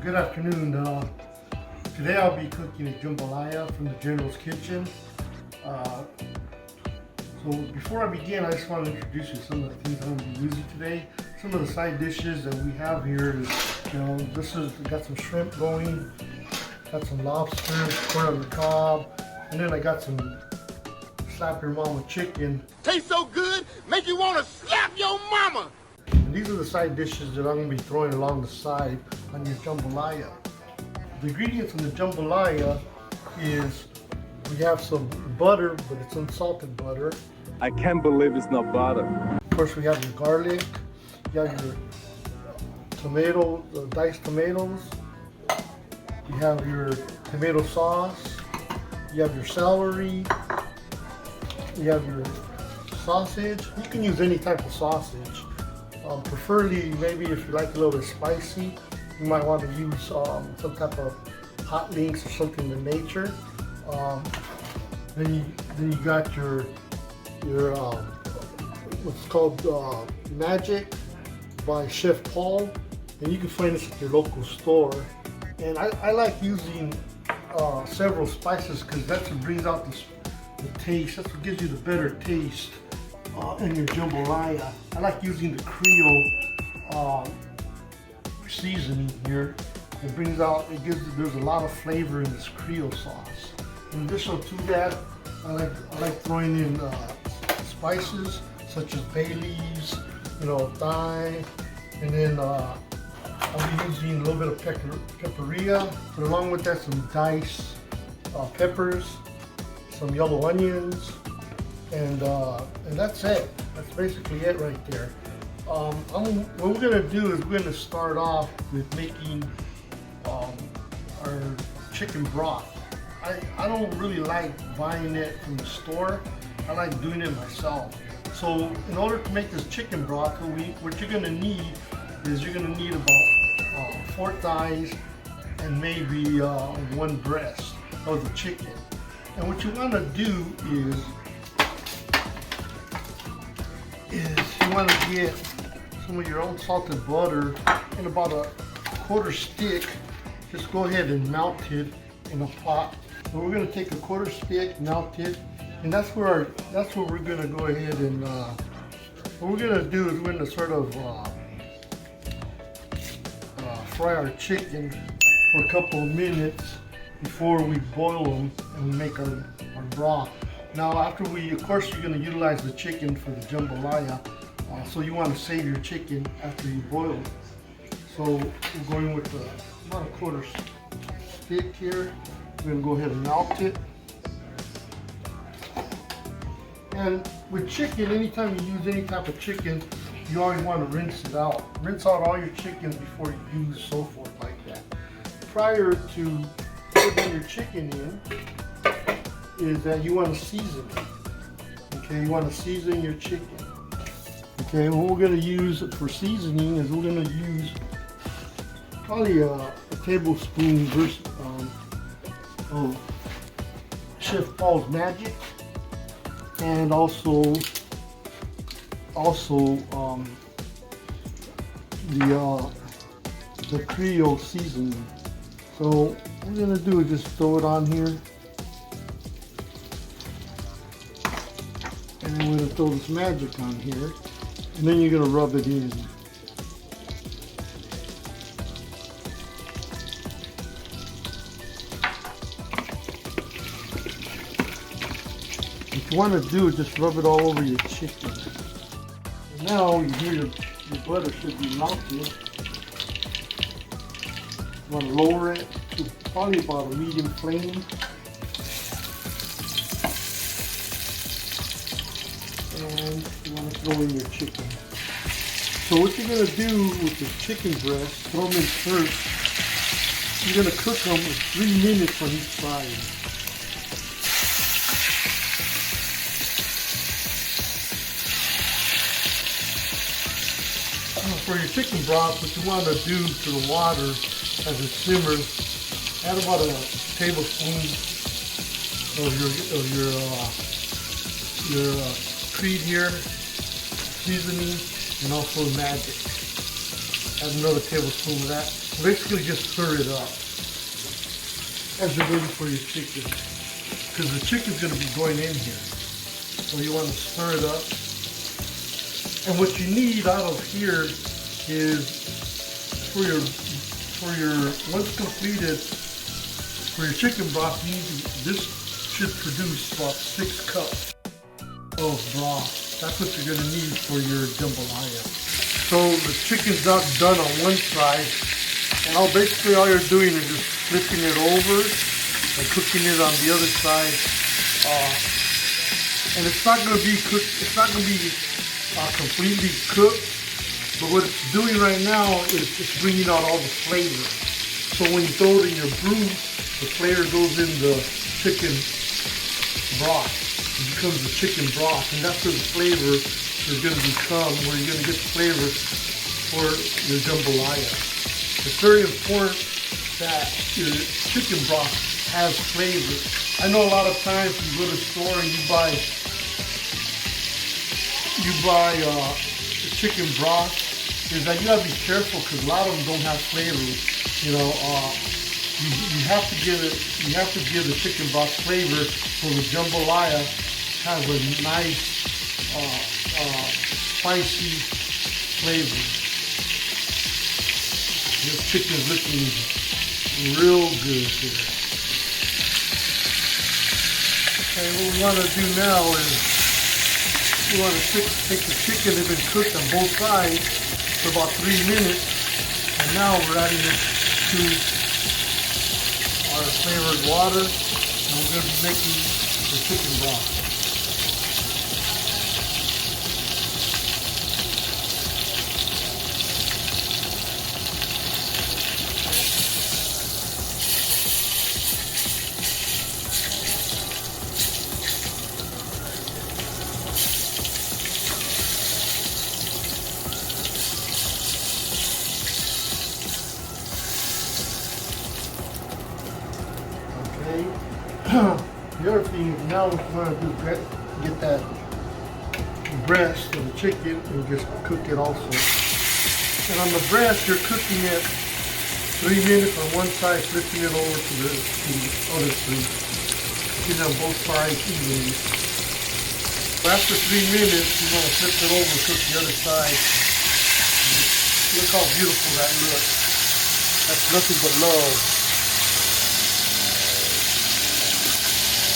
Good afternoon. Today I'll be cooking a jambalaya from the General's Kitchen. So before I begin, I just want to introduce you to some of the things I'm going to be using today. Some of the side dishes that we have here is, got some shrimp going, got some lobster, corn on the cob, and then I got some slap your mama chicken. Tastes so good, make you want to slap your mama. And these are the side dishes that I'm going to be throwing along the side on your jambalaya. The ingredients in the jambalaya is we have some butter, but it's unsalted butter. I can't believe it's not butter. Of course, we have your garlic, you have your tomato, diced tomatoes, you have your tomato sauce, you have your celery, you have your sausage. You can use any type of sausage. Preferably, maybe if you like a little bit spicy, you might want to use some type of hot links or something in nature. Then you got your what's called Magic by Chef Paul, and you can find this at your local store. And I like using several spices because that's what brings out the taste. That's what gives you the better taste in your jambalaya. I like using the Creole seasoning here. It brings out, there's a lot of flavor in this Creole sauce. In addition to that, I like throwing in spices such as bay leaves, thyme, and then I'll be using a little bit of paprika, but along with that some diced peppers, some yellow onions, and that's it. That's basically it right there. What we're gonna do is we're gonna start off with making our chicken broth. I don't really like buying it from the store. I like doing it myself. So in order to make this chicken broth, what you're gonna need is about 4 thighs and maybe 1 breast of the chicken. And what you want to do is you want to get some of your own salted butter in about a 1/4 stick. Just go ahead and melt it in a pot. So we're going to take a 1/4 stick, melt it, and that's where we're going to go ahead and what we're going to do is we're going to sort of fry our chicken for a couple of minutes before we boil them and make our broth. Now, of course, you're going to utilize the chicken for the jambalaya, so you want to save your chicken after you boil it. So we're going with about a 1/4 stick here. We're going to go ahead and melt it. And with chicken, anytime you use any type of chicken, you always want to rinse it out. Rinse out all your chickens before you use, so forth like that. Prior to putting your chicken in, is that you want to season it. Okay, you want to season your chicken. Okay, and what we're going to use for seasoning is we're going to use probably a tablespoon of Chef Paul's Magic, and also the Creole seasoning. So what we're gonna do is just throw it on here, and then we're gonna throw this Magic on here, and then you're gonna rub it in. What you want to do is just rub it all over your chicken. And now your butter should be melted. You want to lower it to probably about a medium flame. And you want to throw in your chicken. So what you're going to do with the chicken breast, throw them in first. You're going to cook them for 3 minutes on each side. For your chicken broth, what you want to do to the water as it simmers, add about a tablespoon of your creed here, seasoning, and also Magic. Add another tablespoon of that. Basically just stir it up as you're waiting for your chicken. Because the chicken's going to be going in here. So you want to stir it up. And what you need out of here is once completed, for your chicken broth, this should produce about 6 cups of broth. That's what you're going to need for your jambalaya. So the chicken's not done on one side. Now basically all you're doing is just flipping it over and cooking it on the other side. And it's not going to be cooked. It's not going to be completely cooked. But what it's doing right now is it's bringing out all the flavor. So when you throw it in your broth, the flavor goes in the chicken broth. It becomes the chicken broth, and that's where the flavor is going to become, where you're going to get the flavor for your jambalaya. It's very important that your chicken broth has flavor. I know a lot of times you go to the store and you buy chicken broth, is that you gotta be careful because a lot of them don't have flavor. You know, you have to give the chicken broth flavor, so the jambalaya has a nice spicy flavor. This chicken is looking real good here. And what we want to do now is we want to take the chicken that's been cooked on both sides for about 3 minutes, and now we're adding it to our flavored water, and we're going to be making the chicken broth. The other thing now what we're going to do is get that breast of the chicken and just cook it also. And on the breast, you're cooking it 3 minutes on one side, flipping it over to the other 3. Cooking on both sides evenly. So after 3 minutes, you want to flip it over, cook the other side. Look how beautiful that looks. That's nothing but love.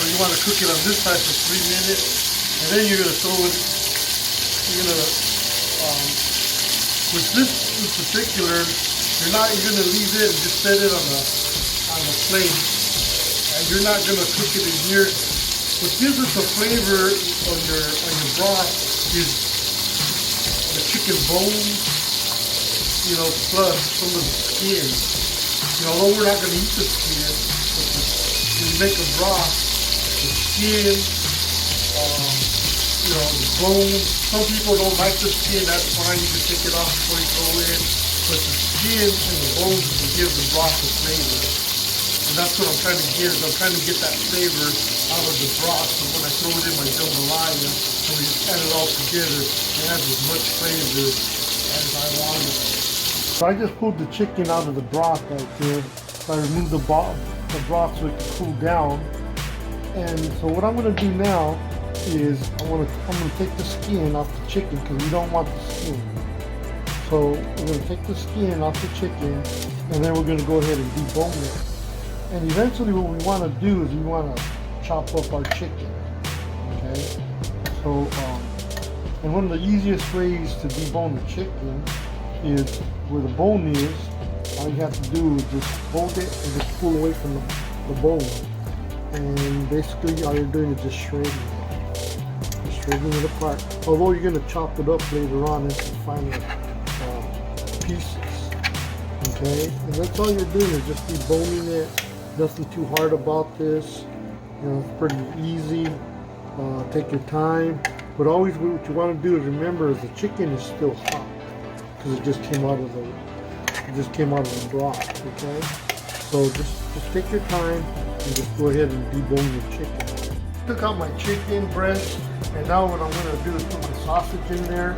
So you want to cook it on this side for 3 minutes, and then you're going to throw it, with this in particular, you're going to leave it and just set it on a plate, and you're not going to cook it in here. What gives us the flavor on your broth is the chicken bones, plus some of the skin. Although we're not going to eat the skin, but when you make a broth, the skin, the bones. Some people don't like the skin, that's fine, you can take it off before you throw it in. But the skin and the bones will give the broth the flavor. And that's what I'm trying to get, I'm trying to get that flavor out of the broth, so when I throw it in my jambalaya, so we just add it all together, it has as much flavor as I want it. So I just pulled the chicken out of the broth right there. So I removed the broth so it can cool down. And so what I'm going to do now is I'm going to take the skin off the chicken because we don't want the skin. So we're going to take the skin off the chicken, and then we're going to go ahead and debone it. And eventually what we want to do is we want to chop up our chicken. Okay. So and one of the easiest ways to debone the chicken is where the bone is. All you have to do is just hold it and just pull away from the bone. And basically all you're doing is just shredding it apart. Although you're going to chop it up later on into finer pieces. Okay, and that's all you're doing is just deboning it. Nothing too hard about this. It's pretty easy. Take your time. But always what you want to do is remember is the chicken is still hot because it just came out of the broth. Okay, so just take your time and just go ahead and debone your chicken. Took out my chicken breast, and now what I'm going to do is put my sausage in there,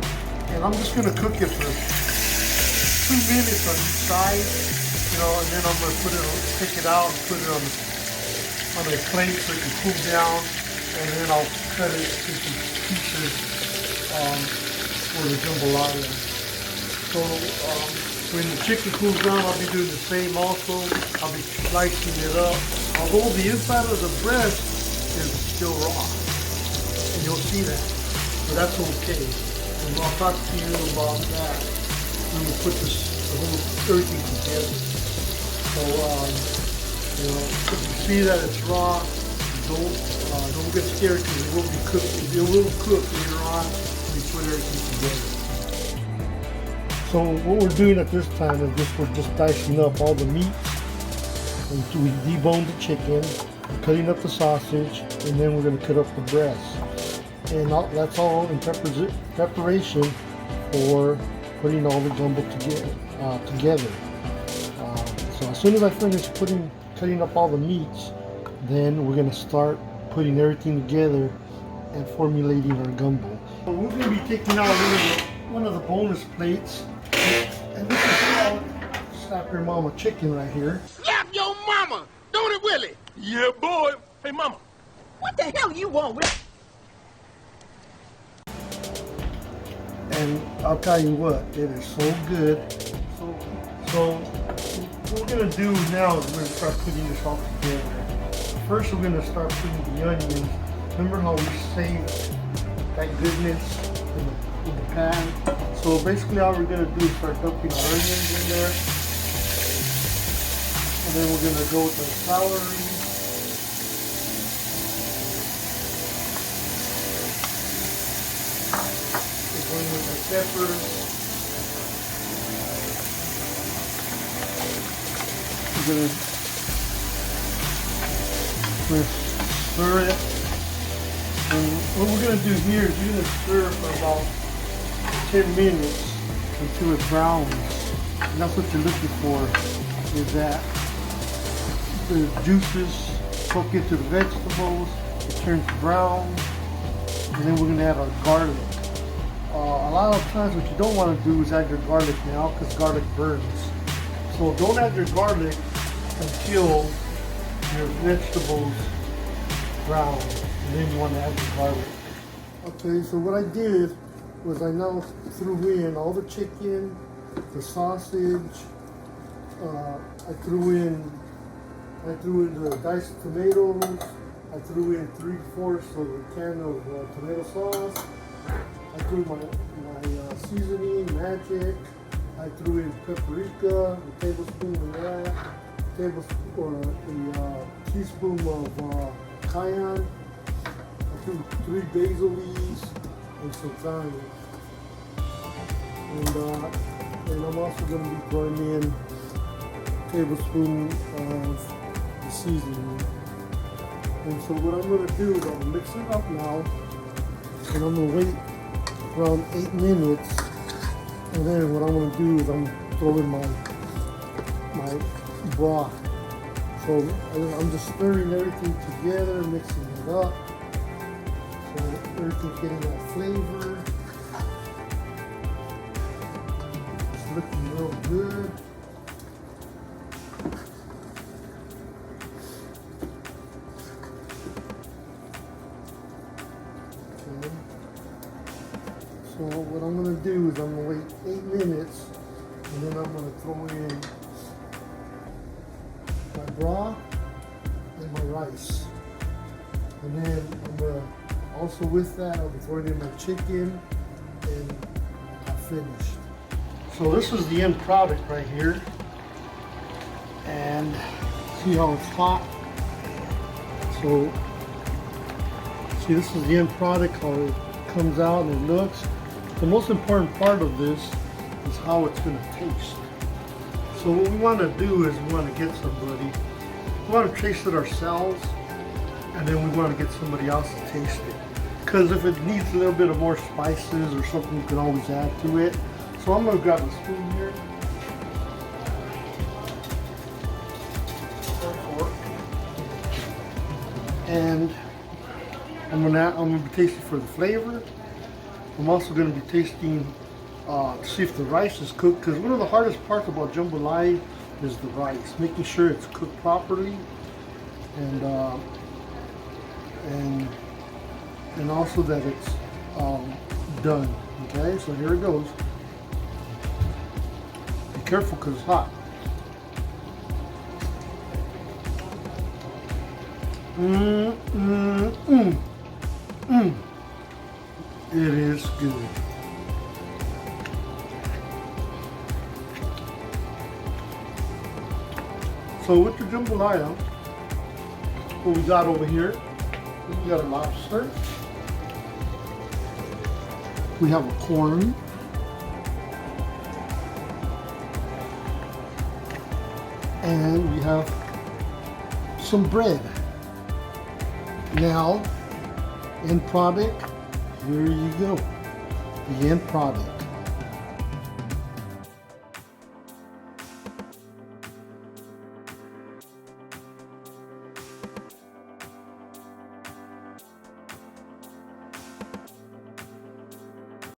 and I'm just going to cook it for 2 minutes on each side. you know, and then I'm gonna take it out and put it on a plate so it can cool down, and then I'll cut it into pieces for the jambalaya. So when the chicken cools down, I'll be doing the same also. I'll be slicing it up. Although the inside of the breast is still raw, and you'll see that, but that's okay. And I'll talk to you about that when we put everything together. So you know, if you see that it's raw, don't get scared because it will be cooked. It will cook later on when you put everything together. So what we're doing at this time is we're just dicing up all the meats. And we deboned the chicken, we're cutting up the sausage, and then we're going to cut up the breast. And that's all in preparation for putting all the gumbo together. So as soon as I finish cutting up all the meats, then we're going to start putting everything together and formulating our gumbo. So we're going to be taking out one of the bonus plates. And this is called Slap Your Mama Chicken right here. Slap your mama! Don't it, Willie? Yeah, boy. Hey, mama. What the hell you want with? And I'll tell you what, it is so good. So what we're gonna do now is we're gonna start putting this all together. First we're gonna start putting the onions. Remember how we saved that goodness in the pan? So basically all we're gonna do is start dumping our onions in there. And then we're gonna go with the celery. We're going with the peppers. We're gonna stir it. And what we're gonna do here is we're gonna stir it for about 10 minutes until it browns. And that's what you're looking for, is that the juices soak into the vegetables, it turns brown, and then we're gonna add our garlic. A lot of times what you don't want to do is add your garlic now because garlic burns. So don't add your garlic until your vegetables brown, and then you want to add your garlic. Okay, so what I did was I now threw in all the chicken, the sausage, I threw in the diced tomatoes, I threw in 3/4 of a can of tomato sauce, I threw my seasoning, magic, I threw in paprika, a tablespoon of that, a teaspoon of cayenne, I threw 3 basil leaves, and some thyme. And I'm also going to be throwing in a tablespoon of the seasoning. And so what I'm going to do is I'm going to mix it up now, and I'm going to wait around 8 minutes, and then what I'm going to do is I'm going to throw in my broth. So I'm just stirring everything together, mixing it up, so everything's getting that flavor. It's looking real good. So what I'm going to do is I'm going to wait 8 minutes, and then I'm going to throw in my broth and my rice. And then I'm going to, also with that, I'll be throwing in my chicken, and I'm finished. So this is the end product right here. And see how it's hot? So, see, this is the end product, how it comes out and it looks. The most important part of this is how it's going to taste. So what we want to do is we want to get somebody, we want to taste it ourselves, and then we want to get somebody else to taste it. Because if it needs a little bit of more spices or something, you can always add to it. So I'm going to grab a spoon here. And I'm gonna be tasting for the flavor. I'm also gonna be tasting to see if the rice is cooked, because one of the hardest parts about jambalaya is the rice, making sure it's cooked properly, and also that it's done. Okay, so here it goes. Be careful because it's hot. It is good. So with the jambalaya, what we got over here, we got a lobster. We have a corn. And we have some bread. Now, end product, here you go. The end product.